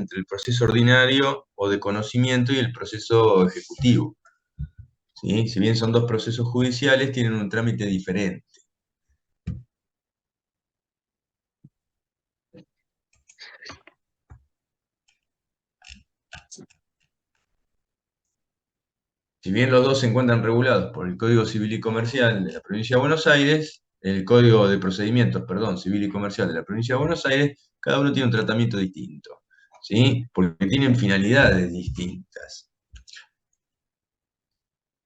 entre el proceso ordinario o de conocimiento y el proceso ejecutivo. ¿Sí? Si bien son dos procesos judiciales, tienen un trámite diferente. Si bien los dos se encuentran regulados por el Código Civil y Comercial de la Provincia de Buenos Aires, el Código de Procedimientos, perdón, Civil y Comercial de la Provincia de Buenos Aires, cada uno tiene un tratamiento distinto, ¿sí? Porque tienen finalidades distintas.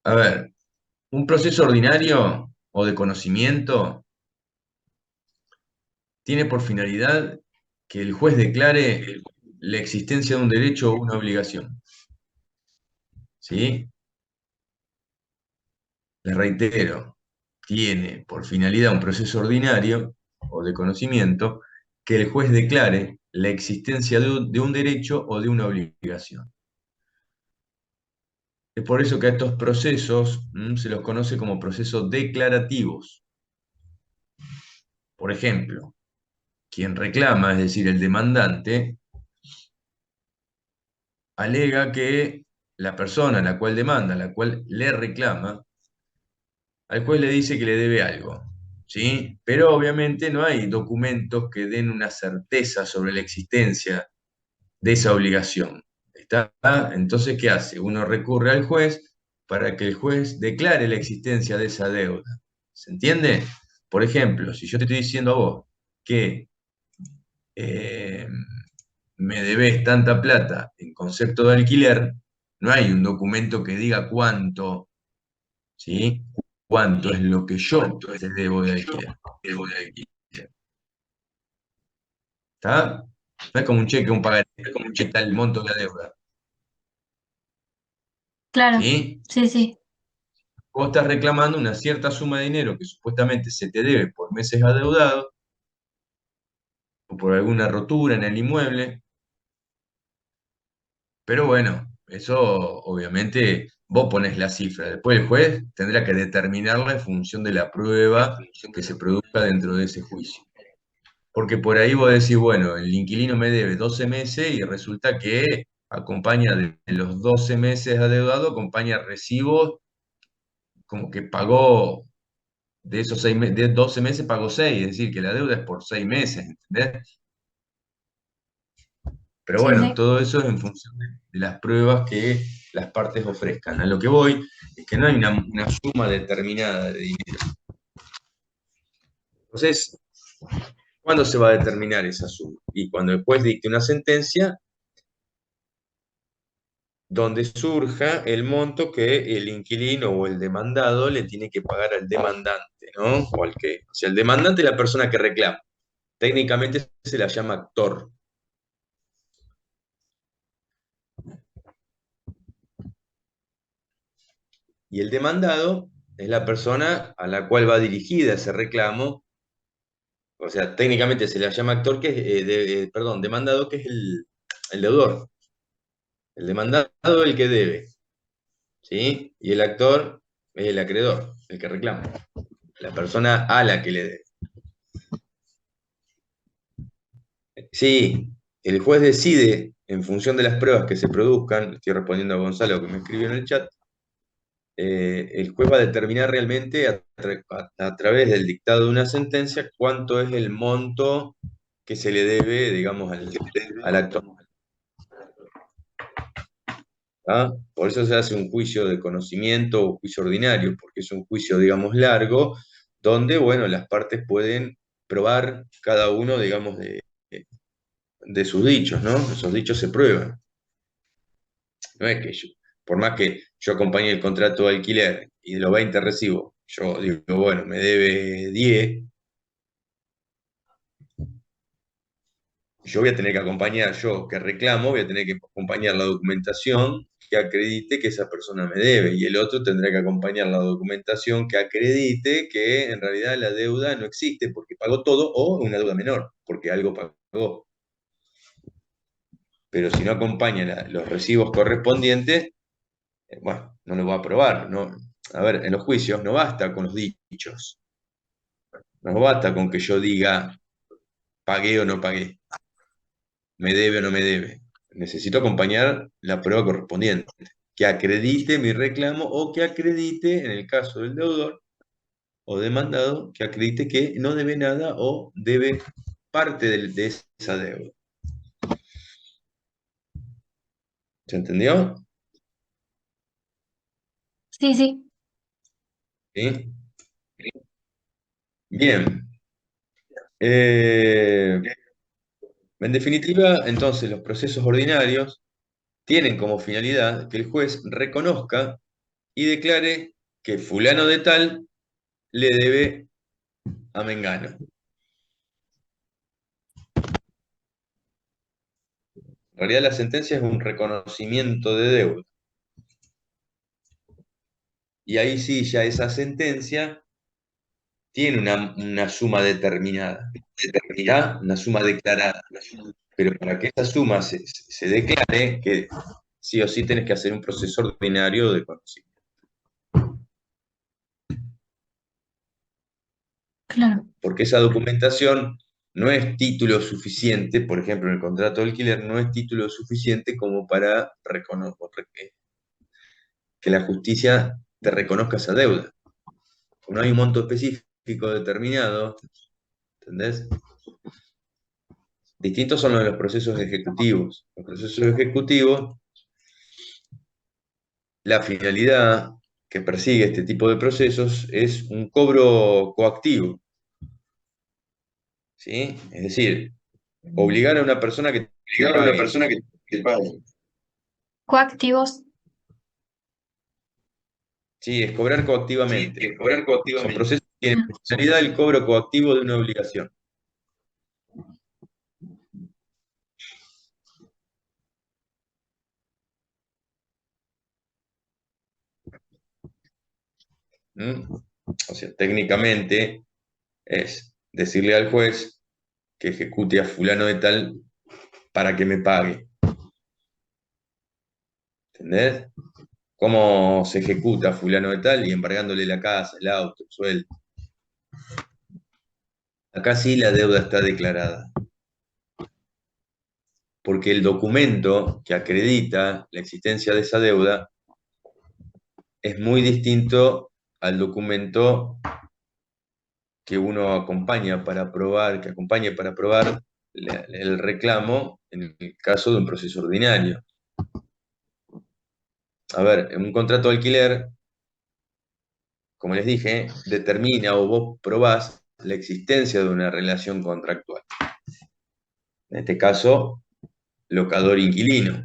A ver, un proceso ordinario o de conocimiento tiene por finalidad que el juez declare la existencia de un derecho o una obligación, ¿sí? Les reitero, tiene por finalidad un proceso ordinario o de conocimiento que el juez declare la existencia de un derecho o de una obligación. Es por eso que a estos procesos se los conoce como procesos declarativos. Por ejemplo, quien reclama, es decir, el demandante, alega que la persona a la cual demanda, a la cual le reclama, al juez le dice que le debe algo, ¿sí? Pero obviamente no hay documentos que den una certeza sobre la existencia de esa obligación. ¿Está? Entonces, ¿qué hace? Uno recurre al juez para que el juez declare la existencia de esa deuda. ¿Se entiende? Por ejemplo, si yo te estoy diciendo a vos que eh, me debes tanta plata en concepto de alquiler, no hay un documento que diga cuánto, ¿sí? Cuánto es lo que yo te debo de alquiler. ¿Está? No es como un cheque, un pagaré, es como un cheque tal monto de la deuda. Claro, ¿Sí? sí, sí. Vos estás reclamando una cierta suma de dinero que supuestamente se te debe por meses adeudados o por alguna rotura en el inmueble, pero bueno, eso obviamente vos pones la cifra. Después el juez tendrá que determinarla en función de la prueba que se produzca dentro de ese juicio. Porque por ahí vos decís, bueno, el inquilino me debe 12 meses y resulta que acompaña de los 12 meses adeudados, acompaña recibos como que pagó de esos de 12 meses pagó 6, es decir, que la deuda es por 6 meses, ¿entendés? Pero Sí, bueno, sí. todo eso es en función de las pruebas que las partes ofrezcan. A lo que voy es que no hay una suma determinada de dinero. Entonces, ¿cuándo se va a determinar esa suma? Y cuando el juez dicte una sentencia donde surja el monto que el inquilino o el demandado le tiene que pagar al demandante, ¿no? O sea, el demandante es la persona que reclama. Técnicamente se la llama actor. Y el demandado es la persona a la cual va dirigida ese reclamo. O sea, técnicamente se le llama actor, que es, perdón, demandado, que es el deudor. El demandado es el que debe, ¿sí? Y el actor es el acreedor, el que reclama. La persona a la que le debe. Sí, el juez decide, en función de las pruebas que se produzcan, estoy respondiendo a Gonzalo que me escribió en el chat, el juez va a determinar realmente a través del dictado de una sentencia cuánto es el monto que se le debe, digamos, al actor. ¿Ah? Por eso se hace un juicio de conocimiento o juicio ordinario, porque es un juicio, digamos, largo, donde, bueno, las partes pueden probar cada uno, digamos, de sus dichos, ¿no? Esos dichos se prueban. No es que yo, por más que yo acompañe el contrato de alquiler y de los 20 recibo, yo digo, bueno, me debe 10, yo voy a tener que acompañar, yo que reclamo, voy a tener que acompañar la documentación que acredite que esa persona me debe, y el otro tendrá que acompañar la documentación que acredite que en realidad la deuda no existe porque pagó todo o una deuda menor, porque algo pagó. Pero si no acompaña los recibos correspondientes, bueno, no lo va a aprobar. No. A ver, en los juicios no basta con los dichos, no basta con que yo diga pagué o no pagué, me debe o no me debe. necesito acompañar la prueba correspondiente, que acredite mi reclamo o que acredite, en el caso del deudor o demandado, que acredite que no debe nada o debe parte de esa deuda. ¿Se entendió? Sí, sí. ¿Sí? Bien. Eh, en definitiva, entonces, los procesos ordinarios tienen como finalidad que el juez reconozca y declare que fulano de tal le debe a Mengano. En realidad la sentencia es un reconocimiento de deuda. Y ahí sí, ya esa sentencia tiene una suma determinada, ¿está? Una suma declarada. Pero para que esa suma se declare, que sí o sí tenés que hacer un proceso ordinario de conocimiento. Claro, Porque esa documentación no es título suficiente, por ejemplo, en el contrato de alquiler, no es título suficiente como para que la justicia te reconozca esa deuda. No hay un monto específico determinado, ¿entendés? Distintos son los de los procesos ejecutivos. Los procesos ejecutivos, la finalidad que persigue este tipo de procesos es un cobro coactivo, ¿sí? Es decir, obligar a una persona que te a una pague. persona que pague. Coactivos, Sí, es cobrar sí, coactivamente. que cobrar Son coactivamente. procesos que tienen Ah, como finalidad el cobro coactivo de una obligación. ¿Mm? O sea, técnicamente es decirle al juez que ejecute a fulano de tal para que me pague. ¿Entendés? ¿Cómo se ejecuta fulano de tal y embargándole la casa, el auto, el sueldo? Acá sí la deuda está declarada, porque el documento que acredita la existencia de esa deuda es muy distinto al documento que uno acompaña para probar, que acompañe para probar el reclamo en el caso de un proceso ordinario. A ver, en un contrato de alquiler, como les dije, determina o vos probás la existencia de una relación contractual. En este caso, locador-inquilino.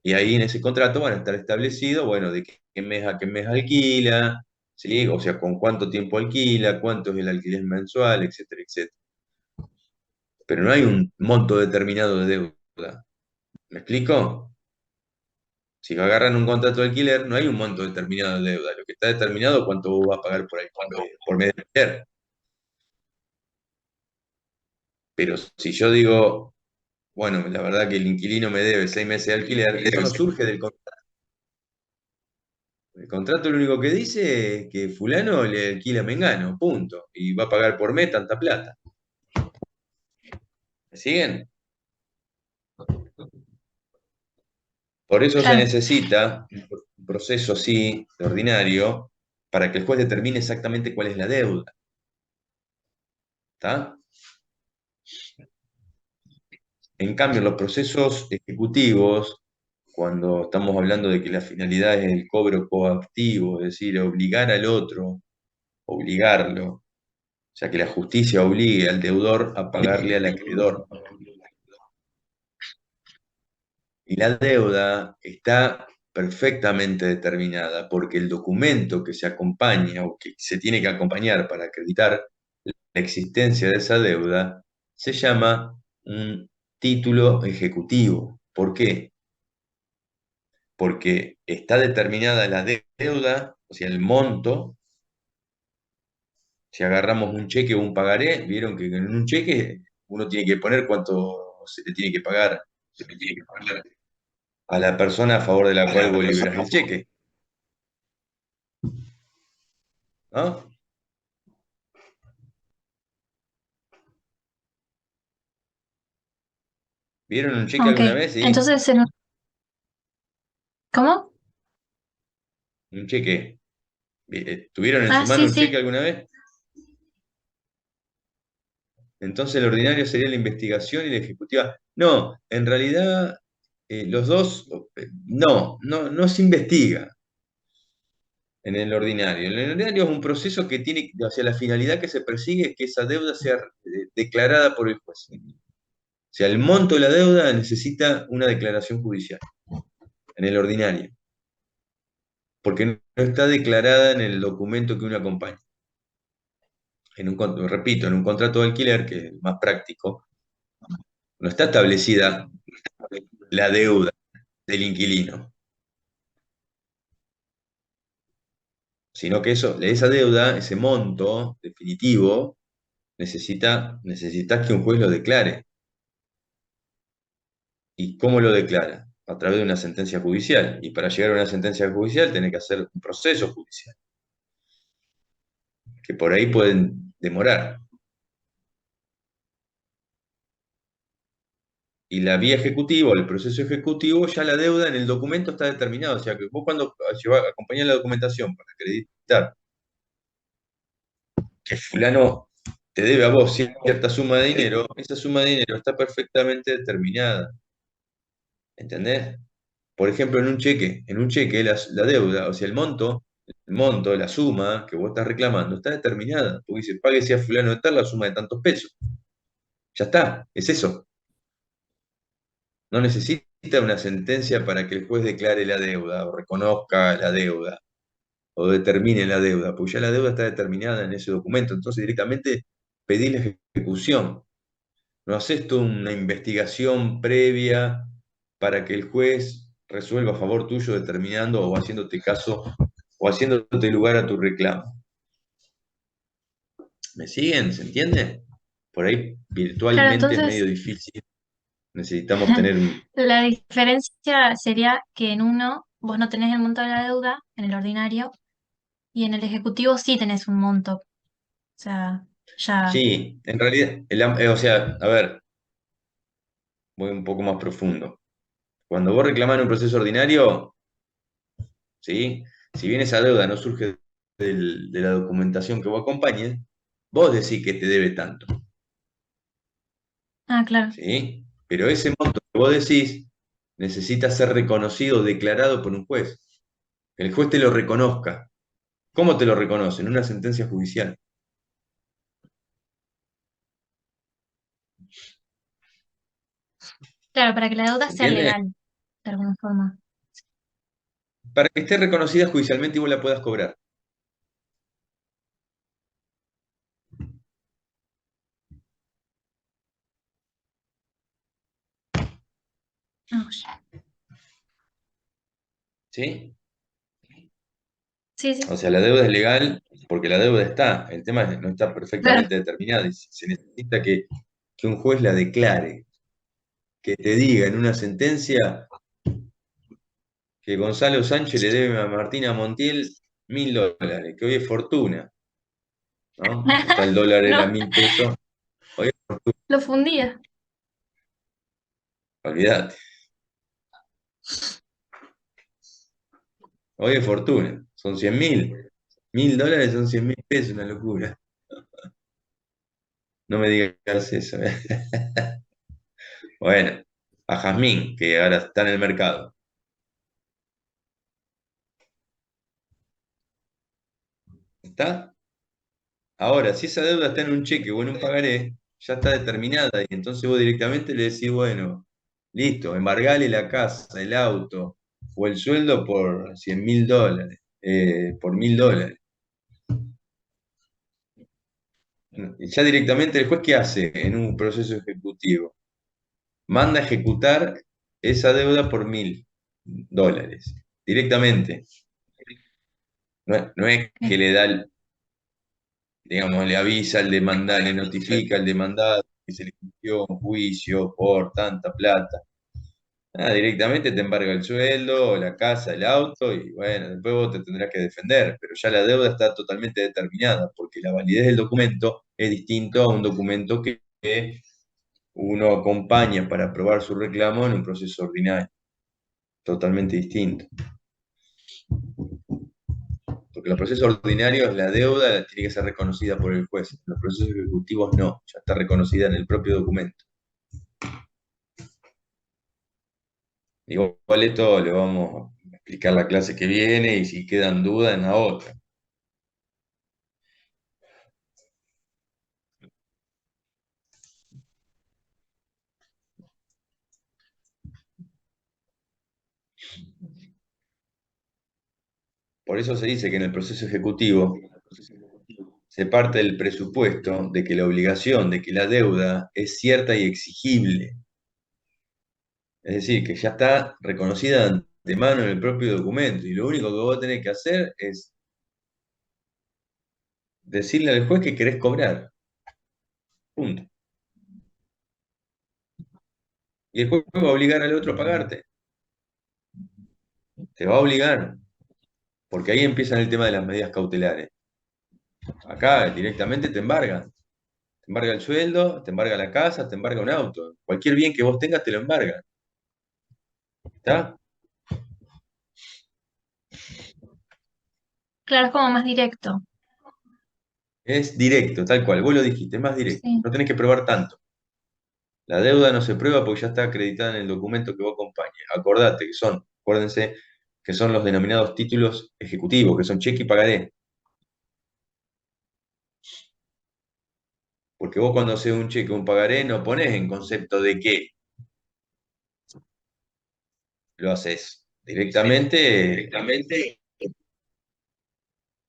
Y ahí en ese contrato van a estar establecidos, bueno, de qué mes a qué mes alquila, ¿sí? O sea, con cuánto tiempo alquila, cuánto es el alquiler mensual, etcétera, etcétera. Pero no hay un monto determinado de deuda. ¿Me explico? Si agarran un contrato de alquiler, no hay un monto determinado de deuda. Lo que está determinado es cuánto vos vas a pagar por mes de alquiler. Pero si yo digo, bueno, la verdad que el inquilino me debe 6 meses de alquiler, eso no surge del contrato. El contrato lo único que dice es que fulano le alquila a Mengano, punto. Y va a pagar por mes tanta plata. ¿Me siguen? Por eso se claro, necesita un proceso así, de ordinario, para que el juez determine exactamente cuál es la deuda. ¿Está? En cambio, en los procesos ejecutivos, cuando estamos hablando de que la finalidad es el cobro coactivo, es decir, obligar al otro, obligarlo, o sea, que la justicia obligue al deudor a pagarle al acreedor. Y la deuda está perfectamente determinada porque el documento que se acompaña o que se tiene que acompañar para acreditar la existencia de esa deuda se llama un título ejecutivo. ¿Por qué? Porque está determinada la deuda, o sea, el monto. Si agarramos un cheque o un pagaré, vieron que en un cheque uno tiene que poner cuánto se le tiene que pagar a la persona a favor de la a cual la vos persona. liberás el cheque, ¿no? ¿Vieron un cheque Ok. alguna vez? Sí, Entonces, ¿cómo? un cheque. ¿Tuvieron en su Ah, mano sí, un cheque sí. alguna vez? Entonces el ordinario sería la investigación y la ejecutiva. No, en realidad los dos, no se investiga en el ordinario. En el ordinario es un proceso que tiene, o sea, la finalidad que se persigue es que esa deuda sea declarada por el juez. O sea, el monto de la deuda necesita una declaración judicial en el ordinario, porque no está declarada en el documento que uno acompaña. Repito, en un contrato de alquiler, que es el más práctico, no está establecida la deuda del inquilino, sino que esa deuda, ese monto definitivo, necesitas que un juez lo declare. ¿Y cómo lo declara? A través de una sentencia judicial. Y para llegar a una sentencia judicial tenés que hacer un proceso judicial, que por ahí pueden demorar. Y la vía ejecutiva, o el proceso ejecutivo, ya la deuda en el documento está determinada. O sea que vos cuando acompañás la documentación para acreditar que fulano te debe a vos cierta suma de dinero, esa suma de dinero está perfectamente determinada. ¿Entendés? Por ejemplo, en un cheque la deuda, o sea, el monto, la suma que vos estás reclamando, está determinada. Porque dice, páguese a fulano de tal la suma de tantos pesos. Ya está, es eso. No necesita una sentencia para que el juez declare la deuda, o reconozca la deuda, o determine la deuda, porque ya la deuda está determinada en ese documento. Entonces, directamente pedí la ejecución. No haces tú una investigación previa para que el juez resuelva a favor tuyo determinando o haciéndote caso o haciéndote lugar a tu reclamo. ¿Me siguen? ¿Se entiende? Por ahí Claro, virtualmente es medio entonces difícil. Necesitamos tener la diferencia sería que en uno vos no tenés el monto de la deuda, en el ordinario, y en el ejecutivo sí tenés un monto. O sea, ya. Sí, en realidad, o sea, a ver, voy un poco más profundo. Cuando vos reclamás en un proceso ordinario, ¿sí? Si bien esa deuda no surge de la documentación que vos acompañes, vos decís que te debe tanto. Ah, claro. ¿Sí? Pero ese monto que vos decís necesita ser reconocido, declarado por un juez. Que el juez te lo reconozca. ¿Cómo te lo reconoce? En una sentencia judicial. Claro, para que la deuda ¿Se sea entiende? legal, de alguna forma. Para que esté reconocida judicialmente y vos la puedas cobrar. Ah, ya. ¿Sí? Sí, O sí. sea, la deuda es legal porque la deuda está. El tema es que no está Claro. perfectamente determinada y se necesita que un juez la declare. Que te diga en una sentencia que Gonzalo Sánchez le debe a Martina Montiel $1.000, que hoy es fortuna, ¿no? Está el dólar era No, 1.000 pesos. Hoy es fortuna, lo fundía. olvídate. Hoy es fortuna. Son 100.000. $1.000 son 100.000 pesos, una locura. No me digas eso. Bueno, a Jazmín, que ahora está en el mercado. ¿Está? Ahora, si esa deuda está en un cheque o en un pagaré, ya está determinada y entonces vos directamente le decís, bueno, listo, embargale la casa, el auto o el sueldo por $100.000, por $1.000. Y ya directamente el juez, ¿qué hace en un proceso ejecutivo? Manda a ejecutar esa deuda por $1.000. Directamente. No es que Ok. le da, digamos, le avisa al demandado, le notifica al demandado que se le inició un juicio por tanta plata. Directamente te embarga el sueldo, la casa, el auto, y bueno, después vos te tendrás que defender, pero ya la deuda está totalmente determinada, porque la validez del documento es distinto a un documento que uno acompaña para aprobar su reclamo en un proceso ordinario, totalmente distinto. Porque los procesos ordinarios, la deuda tiene que ser reconocida por el juez. Los procesos ejecutivos no, ya está reconocida en el propio documento. Igual esto le vamos a explicar la clase que viene y si quedan dudas en la otra. Por eso se dice que en el proceso ejecutivo se parte del presupuesto de que la obligación, de que la deuda es cierta y exigible. Es decir, que ya está reconocida de antemano en el propio documento y lo único que vos tenés que hacer es decirle al juez que querés cobrar. Punto. Y el juez va a obligar al otro a pagarte. Te va a obligar. Porque ahí empieza el tema de las medidas cautelares. Acá directamente te embarga. Te embarga el sueldo, te embarga la casa, te embarga un auto. Cualquier bien que vos tengas te lo embarga. ¿Está? Claro, es como más directo. Es directo, tal cual. Vos lo dijiste, es más directo. Sí, No tenés que probar tanto. La deuda no se prueba porque ya está acreditada en el documento que vos acompañe. Acordate que son, acuérdense, que son los denominados títulos ejecutivos, que son cheque y pagaré. Porque vos cuando haces un cheque o un pagaré no ponés en concepto de qué lo haces. Directamente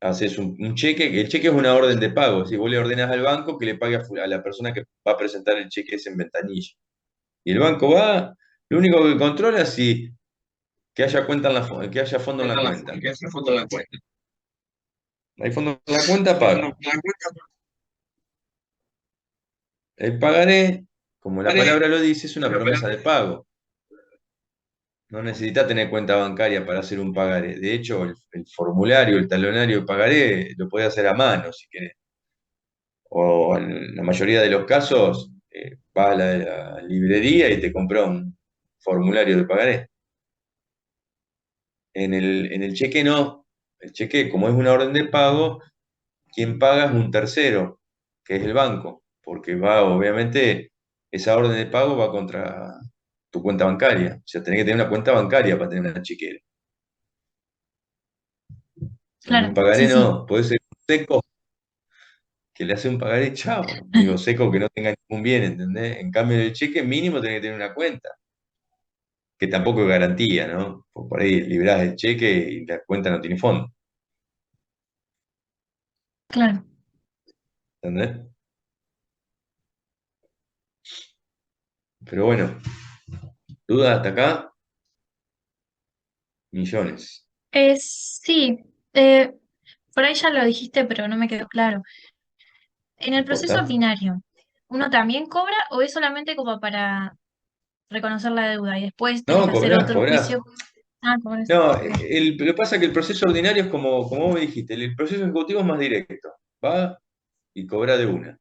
haces un cheque, que el cheque es una orden de pago. Si vos le ordenas al banco que le pague a la persona que va a presentar el cheque ese en ventanilla. Y el banco va, lo único que controla es si que haya cuenta en que haya fondo en la cuenta. Hay fondo en la cuenta, paga. El pagaré, como la palabra lo dice, es una promesa de pago. No necesitas tener cuenta bancaria para hacer un pagaré. De hecho, el formulario, el talonario de pagaré, lo podés hacer a mano si querés. O en la mayoría de los casos, vas a la librería y te compras un formulario de pagaré. En el cheque no. El cheque, como es una orden de pago, quien paga es un tercero, que es el banco, porque va, obviamente, esa orden de pago va contra tu cuenta bancaria. O sea, tenés que tener una cuenta bancaria para tener una chequera. En un claro, pagaré sí, sí, no, puede ser seco que le hace un pagaré, chao. Digo, seco que no tenga ningún bien, ¿entendés? En cambio, en el cheque mínimo tenés que tener una cuenta, que tampoco es garantía, ¿no? Por ahí librás el cheque y la cuenta no tiene fondo, claro. ¿entendés? Pero bueno, dudas hasta acá, millones. Sí, por ahí ya lo dijiste, pero no me quedó claro. En No el proceso importa. ordinario, ¿uno también cobra o es solamente como para reconocer la deuda y después tiene No, que hacer cobrás, otro cobrás. juicio? Ah, cobras. No, Ok, lo que pasa es que el proceso ordinario es como vos me dijiste, el proceso ejecutivo es más directo. Va y cobra de una,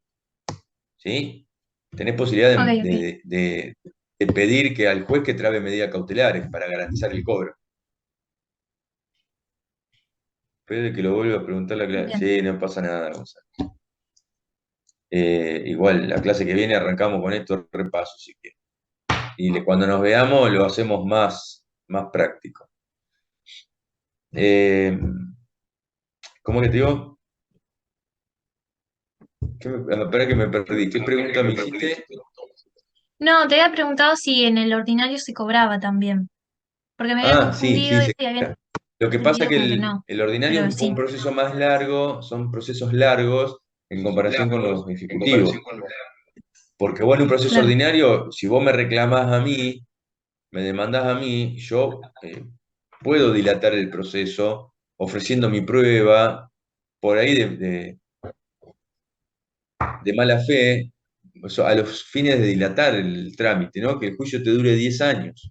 ¿sí? Tenés posibilidad ok, de, ok, de- de- de pedir que al juez que trabe medidas cautelares para garantizar el cobro. Pero que lo vuelva a preguntar la clase. bien, Sí, no pasa nada, Gonzalo. Igual, la clase que viene arrancamos con esto, repaso, si quieres. Cuando nos veamos lo hacemos más práctico. Eh, ¿Cómo que te digo? Espera que me perdí. ¿Qué pregunta me hiciste? no, te había preguntado si en el ordinario se cobraba también, porque me había Ah, sí, confundido sí, sí. y había Lo que pasa es entendido que como que el, no, el ordinario es pero un sí, proceso más largo, son procesos largos en comparación con los ejecutivos. Porque vos en un proceso claro, ordinario, si vos me reclamás a mí, me demandás a mí, yo puedo dilatar el proceso ofreciendo mi prueba, por ahí de mala fe, o sea, a los fines de dilatar el trámite, ¿no? Que el juicio te dure 10 años,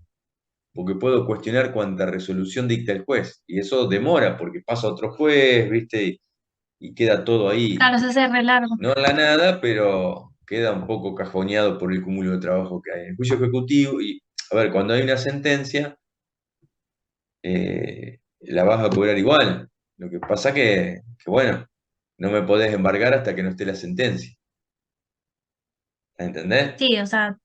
porque puedo cuestionar cuánta resolución dicta el juez, y eso demora porque pasa otro juez, ¿viste? Y queda todo ahí, claro, se hace re largo, no en la nada, pero queda un poco cajoneado por el cúmulo de trabajo que hay. En el juicio ejecutivo, y a ver, cuando hay una sentencia, la vas a cobrar igual. Lo que pasa bueno, no me podés embargar hasta que no esté la sentencia. ¿Entendés? Sí, o sea,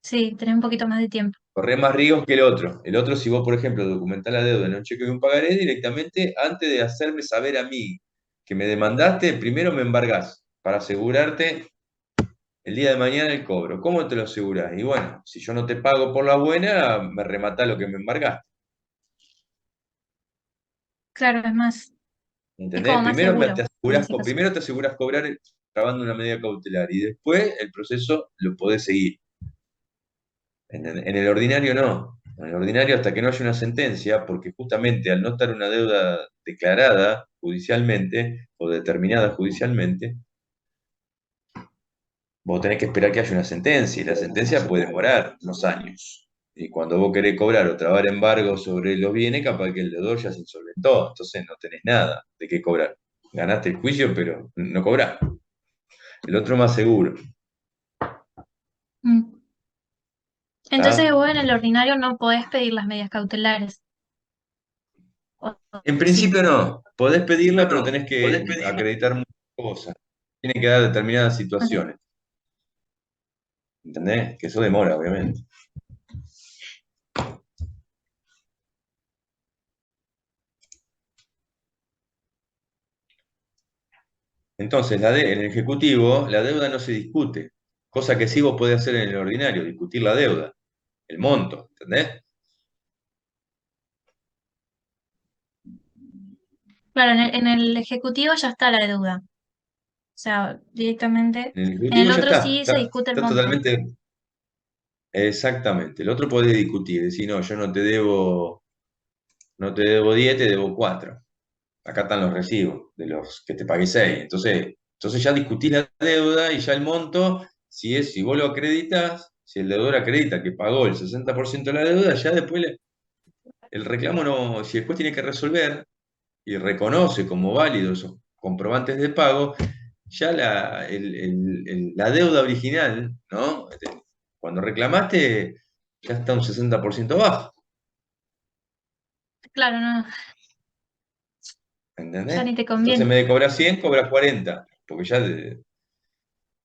sí, tenés un poquito más de tiempo. Corre más riesgos que el otro. El otro, si vos, por ejemplo, documentás la deuda en un cheque y un pagaré, directamente, antes de hacerme saber a mí que me demandaste, primero me embargás para asegurarte el día de mañana el cobro. ¿Cómo te lo asegurás? Y bueno, si yo no te pago por la buena, me rematá lo que me embargaste. Claro, es más, es como ¿Entendés? más Primero seguro en ese caso. primero te aseguras cobrar grabando una medida cautelar y después el proceso lo podés seguir. En el ordinario no. En el ordinario hasta que no haya una sentencia, porque justamente al no estar una deuda declarada judicialmente o determinada judicialmente, vos tenés que esperar que haya una sentencia y la sentencia puede demorar unos años. Y cuando vos querés cobrar o trabar embargo sobre los bienes, capaz que el deudor ya se insolventó, entonces no tenés nada de qué cobrar. Ganaste el juicio, pero no cobrás. El otro más seguro. Mm. Entonces ¿Está? vos en el ordinario no podés pedir las medidas cautelares. En O sí. principio no. Podés pedirla, pero No, tenés podés que pedirla. acreditar muchas cosas. Tiene que dar determinadas Ok. situaciones. ¿Entendés? Que eso demora, obviamente. Entonces, en el ejecutivo, la deuda no se discute. Cosa que sí vos podés hacer en el ordinario, discutir la deuda, el monto, ¿entendés? Claro, en el ejecutivo ya está la deuda. O sea, directamente. En el En el ejecutivo ya otro está, sí se discute el está monto. totalmente exactamente. El otro puede discutir, decir, no, yo no te debo 10, te debo 4. Acá están los recibos de los que te pagué 6. Entonces ya discutís la deuda y ya el monto, si vos lo acreditas, si el deudor acredita que pagó el 60% de la deuda, ya después el reclamo no, si después tiene que resolver y reconoce como válidos esos comprobantes de pago, ya la deuda original, ¿no? Cuando reclamaste, ya está un 60% abajo, Claro, no, ya ¿entendés? ni te Entonces en conviene. vez de cobrar 100, cobra 40, porque ya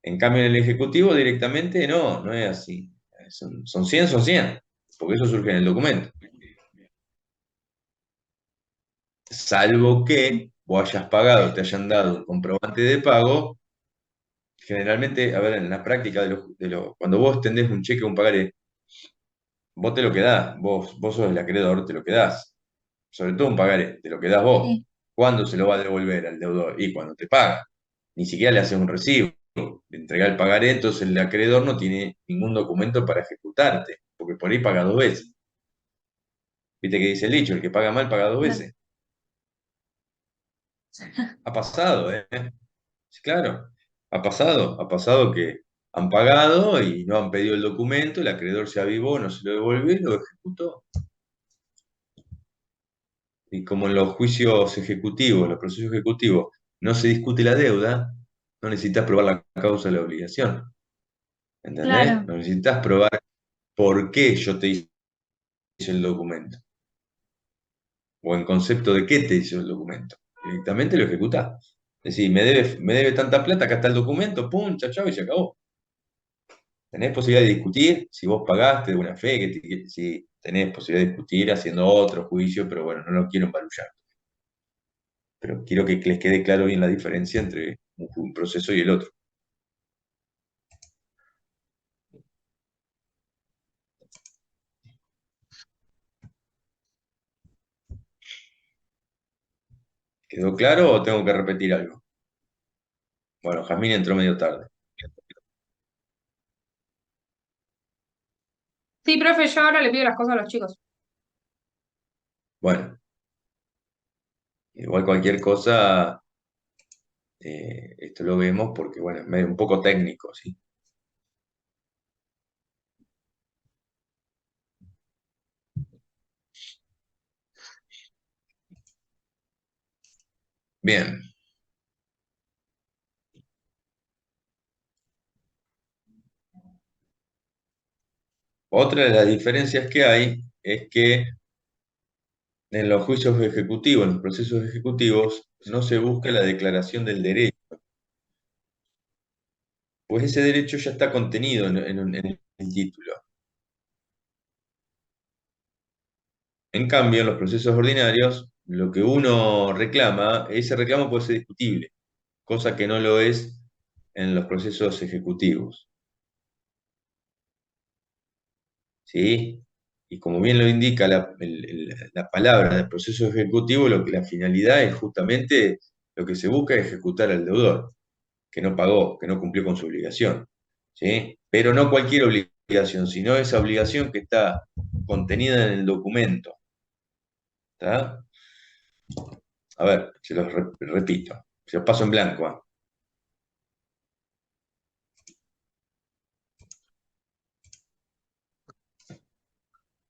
en cambio, en el Ejecutivo directamente no es así. Son 100, son 100, porque eso surge en el documento. Salvo que vos hayas pagado, te hayan dado un comprobante de pago, generalmente, a ver, en la práctica cuando vos tendés un cheque o un pagaré, vos te lo quedás, vos sos el acreedor, te lo quedás. Sobre todo un pagaré, te lo quedás vos. Sí, ¿Cuándo se lo va a devolver al deudor? Y cuando te paga. Ni siquiera le haces un recibo. Le entrega el pagaré, entonces el acreedor no tiene ningún documento para ejecutarte, porque por ahí paga dos veces. Viste que dice el dicho, el que paga mal paga dos claro. veces. Ha pasado, ¿eh? Sí, claro, ha pasado que han pagado y no han pedido el documento, el acreedor se avivó, no se lo devolvió y lo ejecutó. Y como en los juicios ejecutivos, los procesos ejecutivos, no se discute la deuda, no necesitas probar la causa de la obligación. ¿Entendés? Claro, No necesitas probar por qué yo te hice el documento. O en concepto de qué te hizo el documento. Directamente lo ejecutás. Es decir, me debe tanta plata, acá está el documento, pum, chao, chao, y se acabó. Tenés posibilidad de discutir si vos pagaste de buena fe, si tenés posibilidad de discutir haciendo otro juicio, pero bueno, no lo quiero embarullar. Pero quiero que les quede claro bien la diferencia entre un proceso y el otro. ¿Quedó claro o tengo que repetir algo? Bueno, Jazmín entró medio tarde. Sí, profe, yo ahora le pido las cosas a los chicos. Bueno, igual cualquier cosa, esto lo vemos porque, bueno, es medio un poco técnico, ¿sí? Bien, Otra de las diferencias que hay es que en los juicios ejecutivos, en los procesos ejecutivos, no se busca la declaración del derecho, pues ese derecho ya está contenido en el título. En cambio, en los procesos ordinarios, lo que uno reclama, ese reclamo puede ser discutible, cosa que no lo es en los procesos ejecutivos. ¿Sí? Y como bien lo indica la palabra del proceso ejecutivo, la finalidad es justamente lo que se busca es ejecutar al deudor, que no pagó, que no cumplió con su obligación. ¿Sí? Pero no cualquier obligación, sino esa obligación que está contenida en el documento. ¿Está? A ver, se los repito, se los paso en blanco. ¿Ah?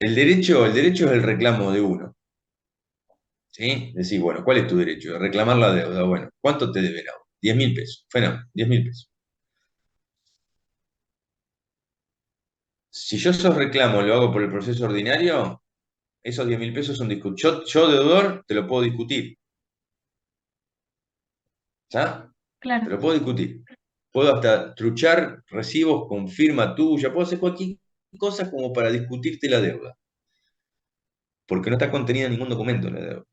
El derecho es el reclamo de uno. ¿Sí? Decís, bueno, ¿cuál es tu derecho? Reclamar la deuda. Bueno, ¿cuánto te deben ahora? 10.000 pesos. Bueno, 10.000 pesos. Si yo esos reclamos lo hago por el proceso ordinario, esos 10.000 pesos son discutibles. Yo, deudor, te lo puedo discutir. ¿Ya? Te Claro. lo puedo discutir. Puedo hasta truchar recibos con firma tuya. Puedo hacer cualquier cosa como para discutirte la deuda. Porque no está contenida en ningún documento la deuda.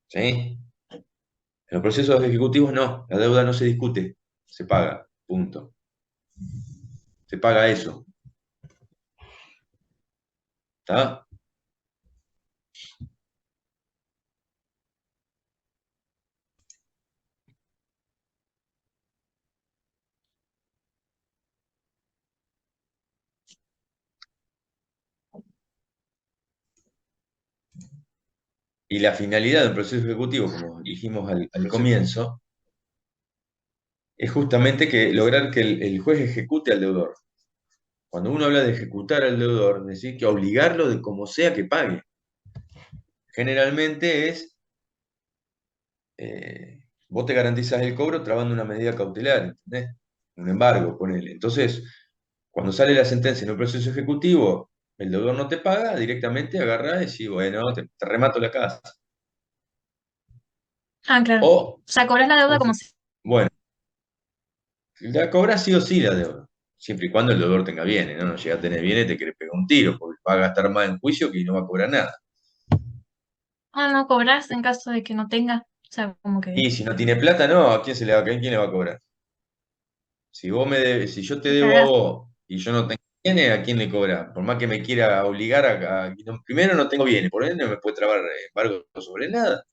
¿Sí? En los procesos ejecutivos no. La deuda no se discute. Se paga. Punto. Se paga eso. ¿Está? Y la finalidad del proceso ejecutivo, como dijimos al comienzo, es justamente lograr que el juez ejecute al deudor. Cuando uno habla de ejecutar al deudor, es decir, que obligarlo de como sea que pague. Generalmente es, vos te garantizas el cobro trabando una medida cautelar, ¿entendés? Un embargo, ponele. Entonces, cuando sale la sentencia en un proceso ejecutivo, el deudor no te paga, directamente agarra y decís, bueno, te remato la casa. Ah, claro. O O, sea, cobras la deuda como si. bueno, la cobra sí o sí la deuda, siempre y cuando el deudor tenga bienes, ¿no? No llega a tener bienes, te quiere pegar un tiro, porque va a gastar más en juicio que no va a cobrar nada. Ah, no cobras en caso de que no tenga. O sea, como que. Y si no tiene plata, no, ¿a quién le va a cobrar? Si yo te Te debo a cagás. vos y yo no tengo bienes, ¿a quién le cobra? Por más que me quiera obligar primero no tengo bienes, por ende no me puede trabar embargo sobre nada.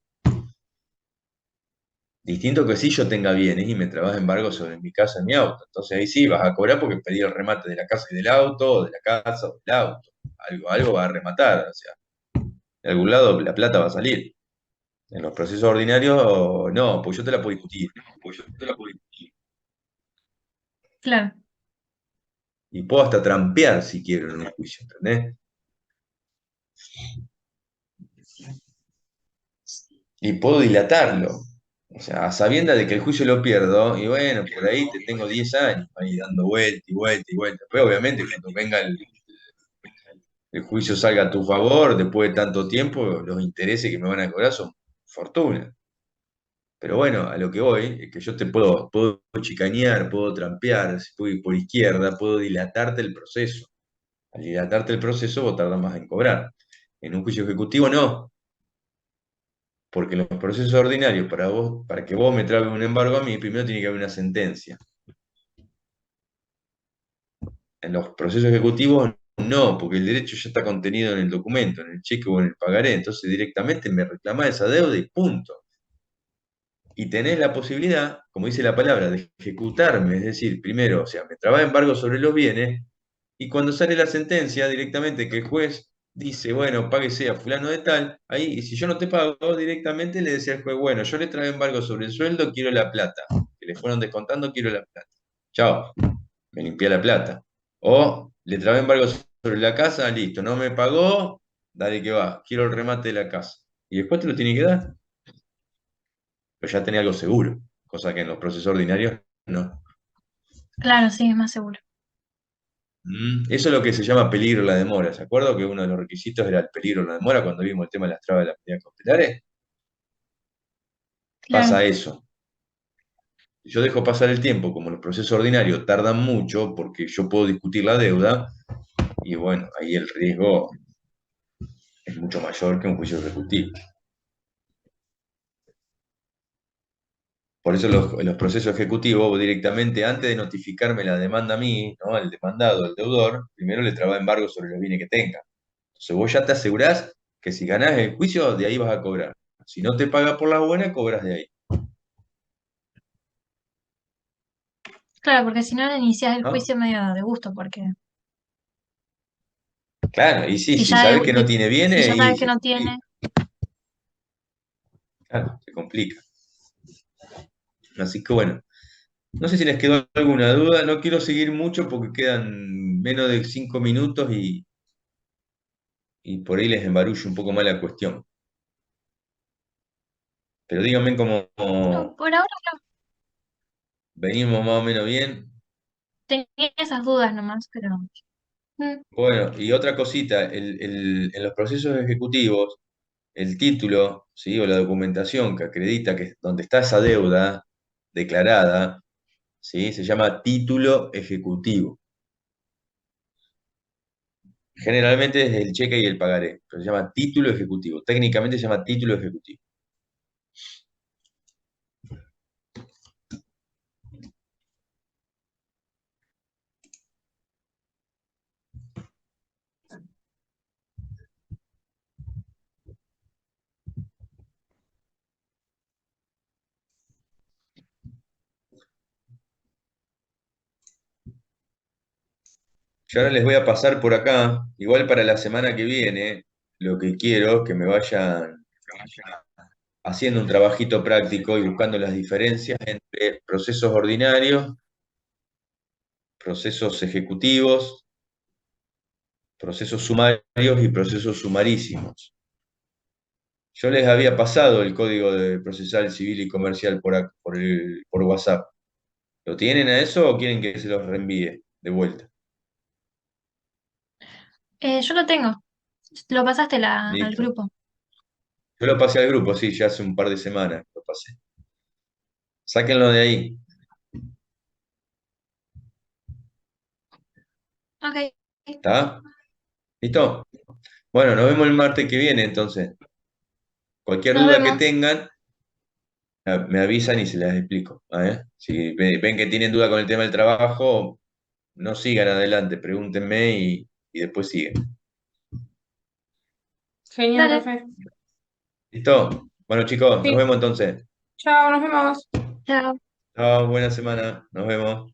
Distinto que si yo tenga bienes y me trabas embargo sobre mi casa y mi auto. Entonces ahí sí vas a cobrar porque pedí el remate de la casa y del auto, o de la casa o del auto. Algo va a rematar, o sea, de algún lado la plata va a salir. En los procesos ordinarios, no, pues yo te la puedo discutir. Claro, Y puedo hasta trampear si quiero en un juicio, ¿entendés? Y puedo dilatarlo. O sea, a sabiendas de que el juicio lo pierdo, y bueno, por ahí te tengo 10 años ahí dando vuelta y vuelta y vuelta. Pero obviamente cuando venga el juicio salga a tu favor, después de tanto tiempo, los intereses que me van a cobrar son fortuna. Pero bueno, a lo que voy es que yo puedo chicanear, puedo trampear, si puedo ir por izquierda, puedo dilatarte el proceso. Al dilatarte el proceso, vos tardás más en cobrar. En un juicio ejecutivo no, porque en los procesos ordinarios, para que vos me trabes un embargo a mí, primero tiene que haber una sentencia. En los procesos ejecutivos no, porque el derecho ya está contenido en el documento, en el cheque o en el pagaré, entonces directamente me reclamás esa deuda y punto. Y tenés la posibilidad, como dice la palabra, de ejecutarme, es decir, primero, o sea, me trabás embargo sobre los bienes, y cuando sale la sentencia, directamente que el juez dice, bueno, páguese a fulano de tal, ahí, y si yo no te pago, directamente le decía al juez, bueno, yo le trabé embargo sobre el sueldo, quiero la plata. Que le fueron descontando, quiero la plata. Chao, me limpié la plata. O le trabé embargo sobre la casa, listo, no me pagó, dale que va, quiero el remate de la casa. Y después te lo tiene que dar, pero ya tenés algo seguro, cosa que en los procesos ordinarios no. Claro, sí, es más seguro. Eso es lo que se llama peligro en la demora. ¿Se acuerdan que uno de los requisitos era el peligro en la demora cuando vimos el tema de las trabas de las medidas cautelares? Pasa Claro, eso. Si yo dejo pasar el tiempo, como los procesos ordinarios tardan mucho, porque yo puedo discutir la deuda, y bueno, ahí el riesgo es mucho mayor que un juicio ejecutivo. Por eso los procesos ejecutivos, vos directamente, antes de notificarme la demanda a mí, ¿no? El demandado, el deudor, primero le traba embargo sobre los bienes que tenga. Entonces vos ya te asegurás que si ganás el juicio, de ahí vas a cobrar. Si no te paga por la buena, cobras de ahí. claro, porque si no le inicias el ¿No? juicio medio de gusto, porque Claro, y sí, si si ya, sabes que no tiene si bienes, ya y sabes que se no tiene, complica. Claro, se complica. Así que bueno, no sé si les quedó alguna duda, no quiero seguir mucho porque quedan menos de 5 minutos y por ahí les embarullo un poco más la cuestión. Pero díganme no, cómo por ahora venimos más o menos bien. tenía esas dudas nomás, pero mm, Bueno, y otra cosita, en los procesos ejecutivos, el título, ¿sí? O la documentación que acredita que donde está esa deuda declarada, ¿sí? Se llama título ejecutivo. Generalmente es el cheque y el pagaré, pero se llama título ejecutivo. Técnicamente se llama título ejecutivo. Yo ahora les voy a pasar por acá, igual para la semana que viene, lo que quiero es que me vayan haciendo un trabajito práctico y buscando las diferencias entre procesos ordinarios, procesos ejecutivos, procesos sumarios y procesos sumarísimos. Yo les había pasado el código de procesal civil y comercial por WhatsApp. ¿Lo tienen a eso o quieren que se los reenvíe de vuelta? yo lo tengo. Lo pasaste al Listo. grupo. Yo lo pasé al grupo, sí, ya hace un par de semanas lo pasé. Sáquenlo de ahí. Ok, ¿Está? ¿Listo? Bueno, nos vemos el martes que viene entonces. Cualquier nos duda que vemos. tengan, me avisan y se las explico. Si ven que tienen duda con el tema del trabajo, no sigan adelante, pregúntenme y después siguen. Genial, Dale, profe. ¿Listo? Bueno, chicos, nos Sí. vemos entonces. Chao, nos vemos. chao. Chao, buena semana. Nos vemos.